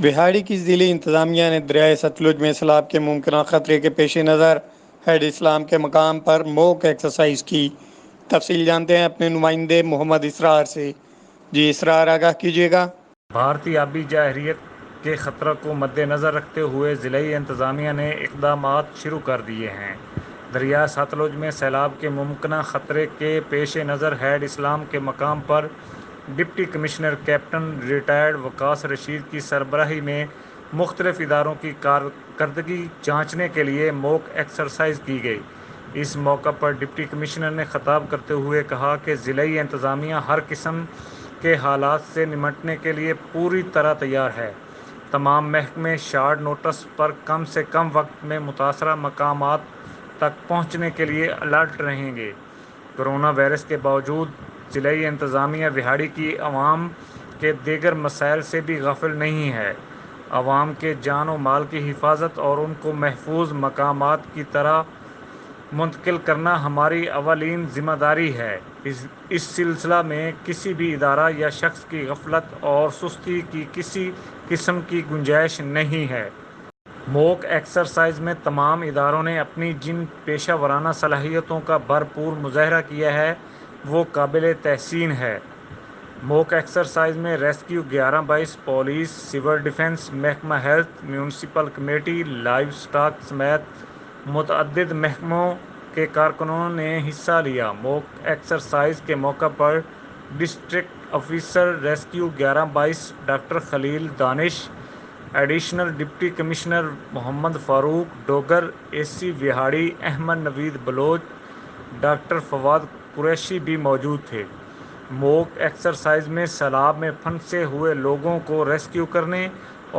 بہاڑی کی ضلعی انتظامیہ نے دریائے ستلج میں سیلاب کے ممکنہ خطرے کے پیش نظر ہیڈ اسلام کے مقام پر موک ایکسرسائز کی۔ تفصیل جانتے ہیں اپنے نمائندے محمد اسرار سے۔ جی اسرار، آگاہ کیجیے گا۔ بھارتی آبی جارحیت کے خطرہ کو مد نظر رکھتے ہوئے ضلعی انتظامیہ نے اقدامات شروع کر دیے ہیں۔ دریائے ستلج میں سیلاب کے ممکنہ خطرے کے پیش نظر ہیڈ اسلام کے مقام پر ڈپٹی کمشنر کیپٹن ریٹائرڈ وقاص رشید کی سربراہی میں مختلف اداروں کی کارکردگی جانچنے کے لیے موک ایکسرسائز کی گئی۔ اس موقع پر ڈپٹی کمشنر نے خطاب کرتے ہوئے کہا کہ ضلعی انتظامیہ ہر قسم کے حالات سے نمٹنے کے لیے پوری طرح تیار ہے۔ تمام محکمے شارٹ نوٹس پر کم سے کم وقت میں متاثرہ مقامات تک پہنچنے کے لیے الرٹ رہیں گے۔ کورونا وائرس کے باوجود ضلعی انتظامیہ وہاڑی کی عوام کے دیگر مسائل سے بھی غافل نہیں ہے۔ عوام کے جان و مال کی حفاظت اور ان کو محفوظ مقامات کی طرف منتقل کرنا ہماری اولین ذمہ داری ہے۔ اس سلسلہ میں کسی بھی ادارہ یا شخص کی غفلت اور سستی کی کسی قسم کی گنجائش نہیں ہے۔ موک ایکسرسائز میں تمام اداروں نے اپنی جن پیشہ ورانہ صلاحیتوں کا بھرپور مظاہرہ کیا ہے وہ قابل تحسین ہے۔ موک ایکسرسائز میں ریسکیو 11/22، پولیس، سول ڈیفنس، محکمہ health, municipal committee, live stock سمیت متعدد محکموں کے کارکنوں نے حصہ لیا۔ موک ایکسرسائز کے موقع پر ڈسٹرکٹ آفیسر ریسکیو 11/22 ڈاکٹر خلیل دانش، ایڈیشنل ڈپٹی کمشنر محمد فاروق ڈوگر، اے سی وہاڑی احمد نوید بلوچ، ڈاکٹر فواد قریشی بھی موجود تھے۔ موک ایکسرسائز میں سیلاب میں پھنسے ہوئے لوگوں کو ریسکیو کرنے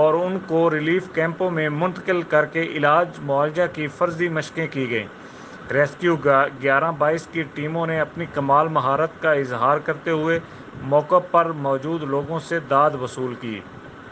اور ان کو ریلیف کیمپوں میں منتقل کر کے علاج معالجہ کی فرضی مشقیں کی گئیں۔ ریسکیو 11/22 کی ٹیموں نے اپنی کمال مہارت کا اظہار کرتے ہوئے موقع پر موجود لوگوں سے داد وصول کی۔